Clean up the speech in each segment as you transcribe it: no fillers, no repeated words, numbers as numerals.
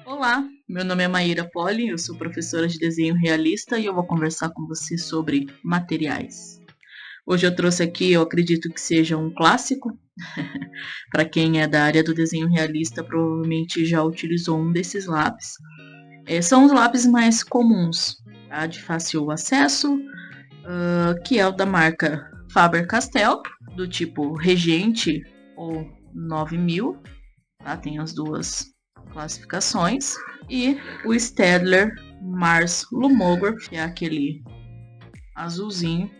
Olá, meu nome é Maíra Poli, eu sou professora de desenho realista e eu vou conversar com você sobre materiais. Hoje eu trouxe aqui, eu acredito que seja um clássico. Para quem é da área do desenho realista, provavelmente já utilizou um desses lápis. São os lápis mais comuns, tá? De fácil acesso, que é o da marca Faber-Castell, do tipo Regente ou 9000, tá? Tem as duas classificações. E o Staedtler Mars Lumograph, que é aquele azulzinho,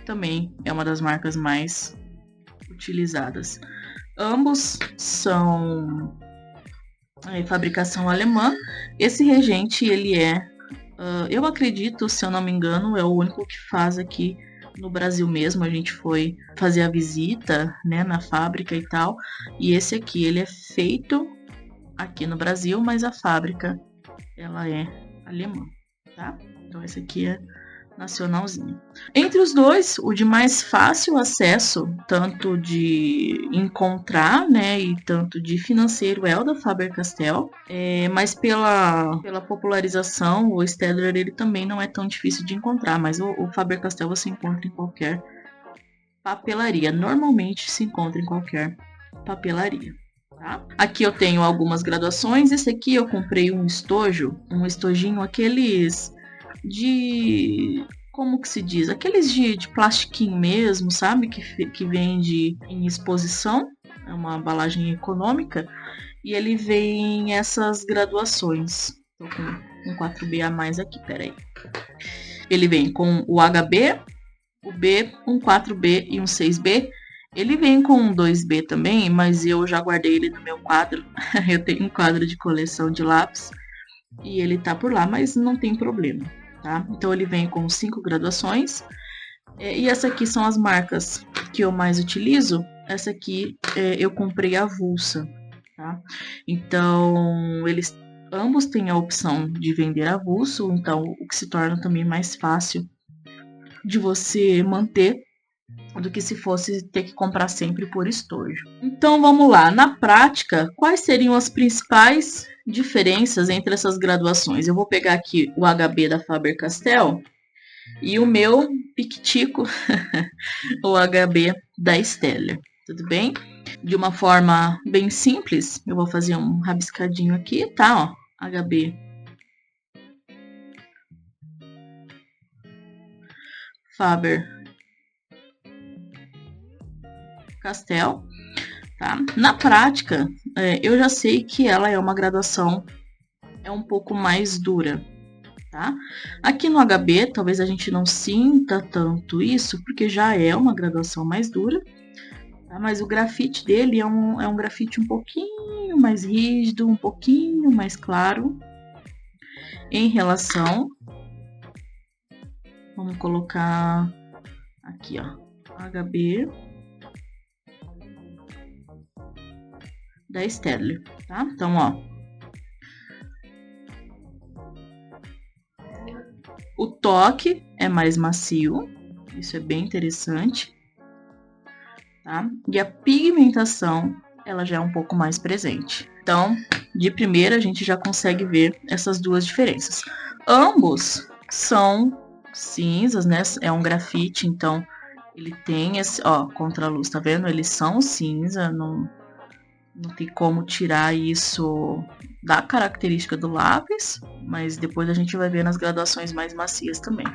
também é uma das marcas mais utilizadas. Ambos são fabricação alemã. Esse Regente, ele eu acredito, se eu não me engano, é o único que faz aqui no Brasil mesmo. A gente foi fazer a visita, né, na fábrica e tal. E esse aqui, ele é feito aqui no Brasil, mas a fábrica ela é alemã, tá? Então esse aqui é nacionalzinho. Entre os dois, o de mais fácil acesso, tanto de encontrar, né, e tanto de financeiro é o da Faber-Castell, mas pela popularização, o Staedtler ele também não é tão difícil de encontrar, mas o Faber-Castell você encontra em qualquer papelaria, normalmente se encontra em qualquer papelaria. Tá? Aqui eu tenho algumas graduações. Esse aqui eu comprei um estojinho, aqueles de. Como que se diz? Aqueles de plastiquinho mesmo, sabe? Que vende em exposição. É uma embalagem econômica. E ele vem essas graduações. Tô com um 4B a mais aqui, peraí. Ele vem com o HB, o B, um 4B e um 6B. Ele vem com um 2B também, mas eu já guardei ele no meu quadro. Eu tenho um quadro de coleção de lápis e ele tá por lá, mas não tem problema, tá? Então ele vem com 5 graduações. E essa aqui são as marcas que eu mais utilizo. Essa aqui eu comprei avulsa, tá? Então eles ambos têm a opção de vender avulso, então o que se torna também mais fácil de você manter do que se fosse ter que comprar sempre por estojo. Então vamos lá, na prática, quais seriam as principais diferenças entre essas graduações? Eu vou pegar aqui o HB da Faber-Castell e o meu Pictico, o HB da Staedtler, tudo bem? De uma forma bem simples, eu vou fazer um rabiscadinho aqui, tá? Ó, HB Faber-Castell. Tá? Na prática, eu já sei que ela é uma graduação um pouco mais dura. Tá? Aqui no HB, talvez a gente não sinta tanto isso, porque já é uma graduação mais dura, tá? Mas o grafite dele é um grafite um pouquinho mais rígido, um pouquinho mais claro em relação. Vamos colocar aqui, ó, HB da Staedtler, tá? Então, ó, o toque é mais macio, isso é bem interessante, tá? E a pigmentação, ela já é um pouco mais presente. Então, de primeira, a gente já consegue ver essas duas diferenças. Ambos são cinzas, né? É um grafite, então ele tem esse, ó, contraluz, tá vendo? Eles são cinza, não tem como tirar isso da característica do lápis, mas depois a gente vai ver nas graduações mais macias também.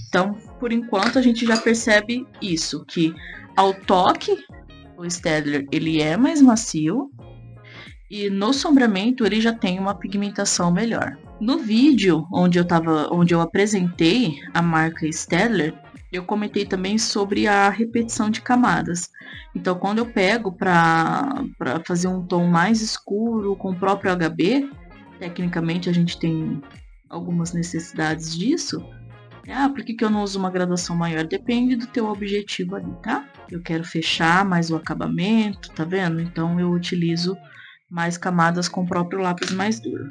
Então, por enquanto, a gente já percebe isso, que ao toque, o Staedtler ele é mais macio e no sombreamento ele já tem uma pigmentação melhor. No vídeo onde eu apresentei a marca Staedtler, eu comentei também sobre a repetição de camadas. Então, quando eu pego para fazer um tom mais escuro com o próprio HB, tecnicamente a gente tem algumas necessidades disso. Por que eu não uso uma graduação maior? Depende do teu objetivo ali, tá? Eu quero fechar mais o acabamento, tá vendo? Então eu utilizo mais camadas com o próprio lápis mais duro.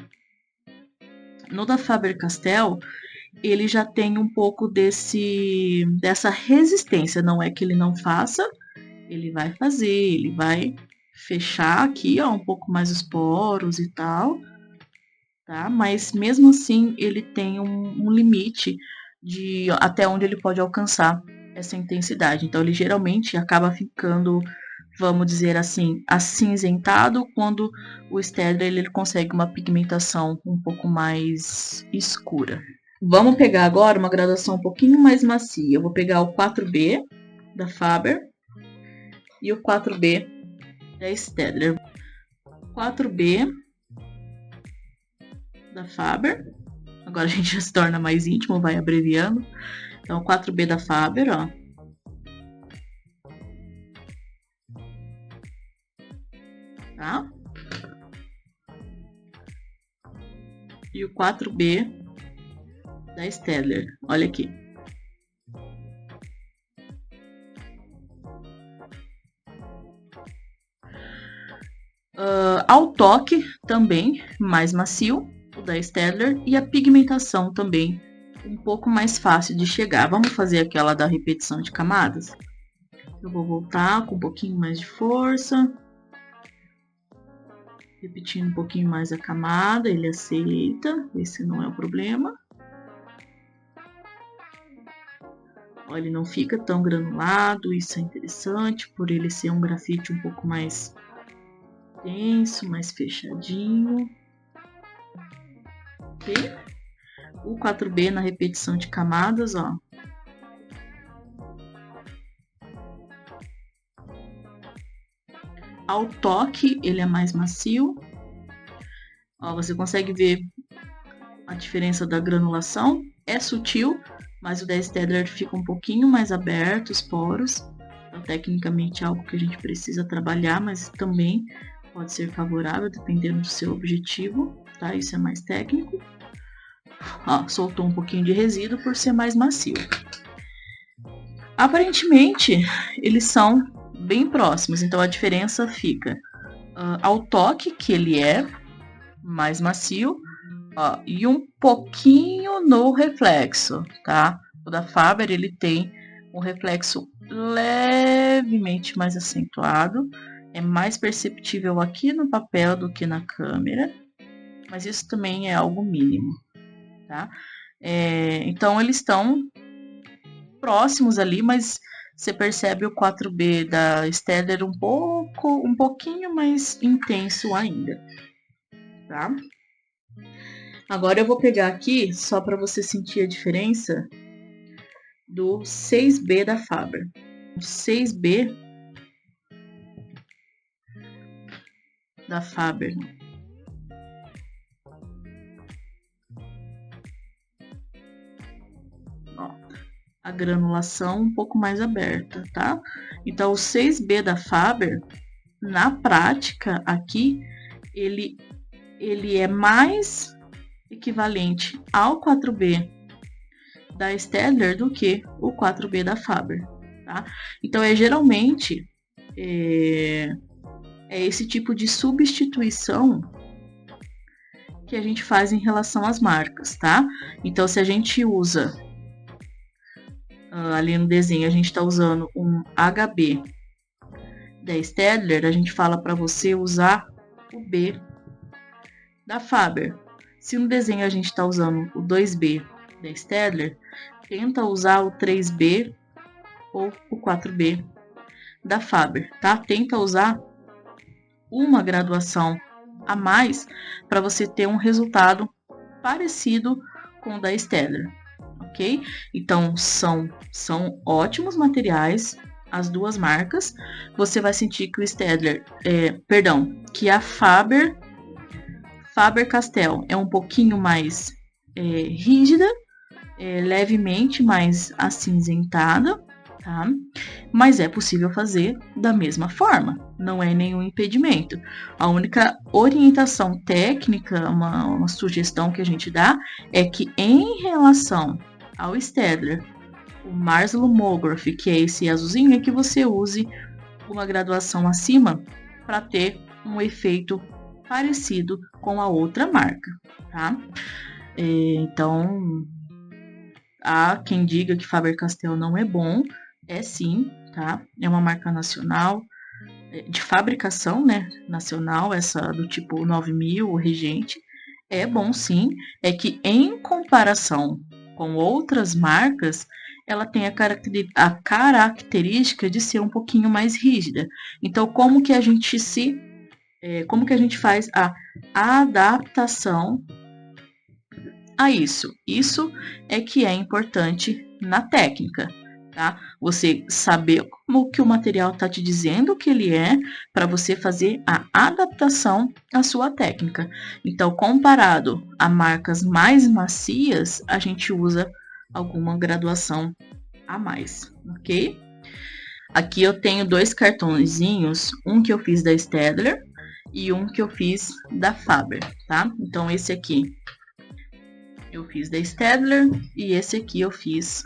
No da Faber-Castell, ele já tem um pouco dessa resistência. Não é que ele não faça, ele vai fazer, ele vai fechar aqui, ó, um pouco mais os poros e tal. tá? Mas mesmo assim ele tem um limite de até onde ele pode alcançar essa intensidade. Então ele geralmente acaba ficando, vamos dizer assim, acinzentado quando o Staedtler ele consegue uma pigmentação um pouco mais escura. Vamos pegar agora uma graduação um pouquinho mais macia. Eu vou pegar o 4B da Faber e o 4B da Staedtler. 4B da Faber. Agora a gente já se torna mais íntimo, vai abreviando. Então, 4B da Faber, ó. Tá? E o 4B da Staedtler. Olha aqui. Ao toque, também mais macio, o da Staedtler. E a pigmentação também um pouco mais fácil de chegar. Vamos fazer aquela da repetição de camadas? Eu vou voltar com um pouquinho mais de força. Repetindo um pouquinho mais a camada, ele aceita, esse não é o problema. Ó, ele não fica tão granulado, isso é interessante, por ele ser um grafite um pouco mais denso, mais fechadinho. Ok? O 4B na repetição de camadas, ó. Ao toque, ele é mais macio. Ó, você consegue ver a diferença da granulação. É sutil, mas o da Staedtler fica um pouquinho mais aberto, os poros. Então, tecnicamente, é algo que a gente precisa trabalhar, mas também pode ser favorável, dependendo do seu objetivo, tá? Isso é mais técnico. Ó, soltou um pouquinho de resíduo por ser mais macio. Aparentemente, eles são bem próximos, então a diferença fica ao toque, que ele é mais macio, ó, e um pouquinho no reflexo, tá? O da Faber, ele tem um reflexo levemente mais acentuado, é mais perceptível aqui no papel do que na câmera, mas isso também é algo mínimo, tá? Então, eles estão próximos ali, mas você percebe o 4B da Staedtler um pouquinho mais intenso ainda, tá? Agora eu vou pegar aqui, só para você sentir a diferença, do 6B da Faber. O 6B da Faber. Ó, a granulação um pouco mais aberta, tá? Então, o 6B da Faber, na prática, aqui, ele é mais equivalente ao 4B da Staedtler do que o 4B da Faber, tá? Então, geralmente é esse tipo de substituição que a gente faz em relação às marcas, tá? Então, se a gente usa ali no desenho, a gente está usando um HB da Staedtler, a gente fala para você usar o B da Faber. Se no desenho a gente está usando o 2B da Staedtler, tenta usar o 3B ou o 4B da Faber, tá? Tenta usar uma graduação a mais para você ter um resultado parecido com o da Staedtler, ok? Então, são ótimos materiais, as duas marcas. Você vai sentir que o Staedtler, que a Faber-Castell é um pouquinho mais rígida, levemente mais acinzentada, tá? Mas é possível fazer da mesma forma, não é nenhum impedimento. A única orientação técnica, uma sugestão que a gente dá, é que em relação ao Staedtler, o Mars Lomography, que é esse azulzinho, é que você use uma graduação acima para ter um efeito parecido com a outra marca, tá? Então, há quem diga que Faber-Castell não é bom, é sim, tá? É uma marca nacional, de fabricação, né, nacional, essa do tipo 9000, o Regente, É bom sim, é que em comparação com outras marcas, ela tem a característica de ser um pouquinho mais rígida. Então, como que a gente faz a adaptação a isso? Isso é que é importante na técnica, tá? Você saber como que o material está te dizendo que ele é, para você fazer a adaptação à sua técnica. Então, comparado a marcas mais macias, a gente usa alguma graduação a mais, ok? Aqui eu tenho dois cartõezinhos, um que eu fiz da Staedtler e um que eu fiz da Faber, tá? Então, esse aqui eu fiz da Staedtler e esse aqui eu fiz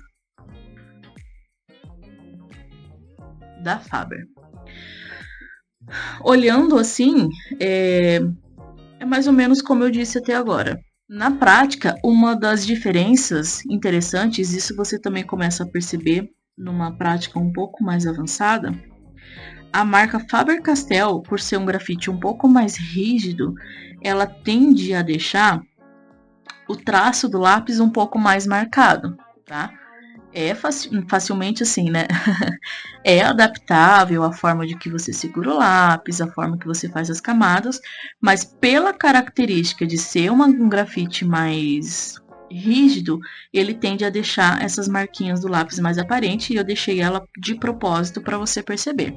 da Faber. Olhando assim, é mais ou menos como eu disse até agora. Na prática, uma das diferenças interessantes, isso você também começa a perceber numa prática um pouco mais avançada, a marca Faber-Castell, por ser um grafite um pouco mais rígido, ela tende a deixar o traço do lápis um pouco mais marcado, tá? É facilmente assim, né? É adaptável a forma de que você segura o lápis, a forma que você faz as camadas, mas pela característica de ser um grafite mais rígido, ele tende a deixar essas marquinhas do lápis mais aparente e eu deixei ela de propósito para você perceber.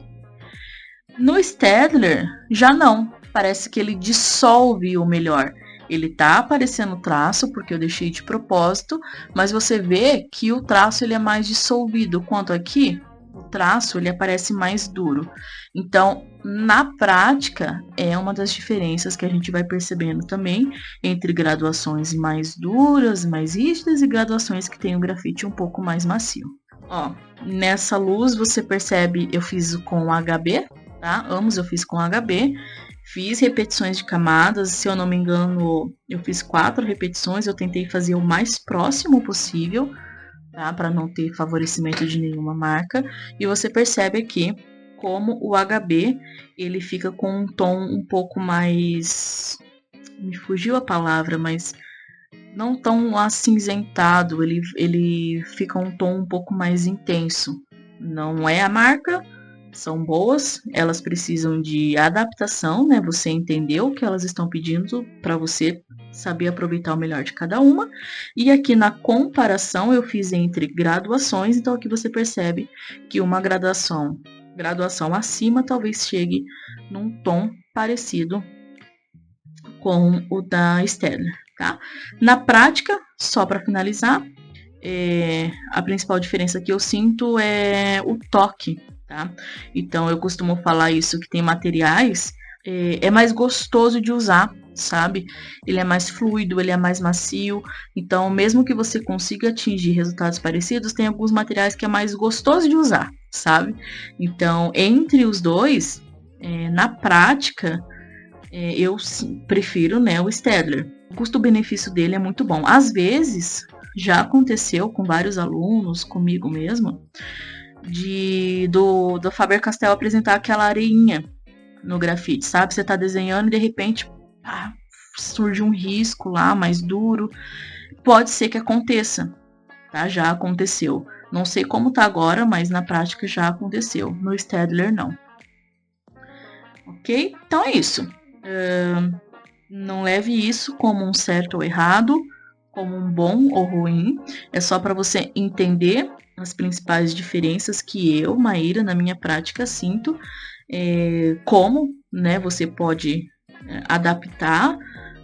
No Staedtler, já não. Parece que ele dissolve o melhor. Ele tá aparecendo traço, porque eu deixei de propósito, mas você vê que o traço ele é mais dissolvido, quanto aqui, o traço ele aparece mais duro. Então, na prática, é uma das diferenças que a gente vai percebendo também entre graduações mais duras, mais rígidas e graduações que tem o grafite um pouco mais macio. Ó, nessa luz você percebe, eu fiz com HB, tá? Ambos eu fiz com HB. Fiz repetições de camadas, se eu não me engano, eu fiz 4 repetições, eu tentei fazer o mais próximo possível, tá? Para não ter favorecimento de nenhuma marca. E você percebe aqui como o HB, ele fica com um tom um pouco mais... Me fugiu a palavra, mas não tão acinzentado, ele fica um tom um pouco mais intenso. Não é a marca, são boas, elas precisam de adaptação, né? Você entendeu o que elas estão pedindo para você saber aproveitar o melhor de cada uma. E aqui na comparação eu fiz entre graduações, então aqui você percebe que uma graduação acima talvez chegue num tom parecido com o da Staedtler, tá? Na prática, só para finalizar, a principal diferença que eu sinto é o toque, tá? Então eu costumo falar isso, que tem materiais, é mais gostoso de usar, sabe? Ele é mais fluido, ele é mais macio, então mesmo que você consiga atingir resultados parecidos, tem alguns materiais que é mais gostoso de usar, sabe? Então, entre os dois, na prática, eu prefiro, né, o Staedtler. O custo-benefício dele é muito bom. Às vezes, já aconteceu com vários alunos, comigo mesmo, do Faber-Castell apresentar aquela areinha no grafite, sabe? Você tá desenhando e de repente surge um risco lá mais duro. Pode ser que aconteça, tá? Já aconteceu. Não sei como tá agora, mas na prática já aconteceu. No Staedtler, não. Ok? Então é isso. Não leve isso como um certo ou errado, como um bom ou ruim. É só para você entender as principais diferenças que eu, Maíra, na minha prática sinto, como, né, você pode adaptar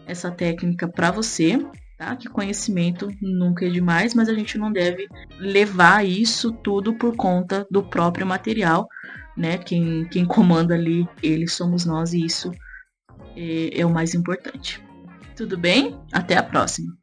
essa técnica para você, tá? Que conhecimento nunca é demais, mas a gente não deve levar isso tudo por conta do próprio material, né? Quem comanda ali, eles somos nós e isso é o mais importante. Tudo bem? Até a próxima!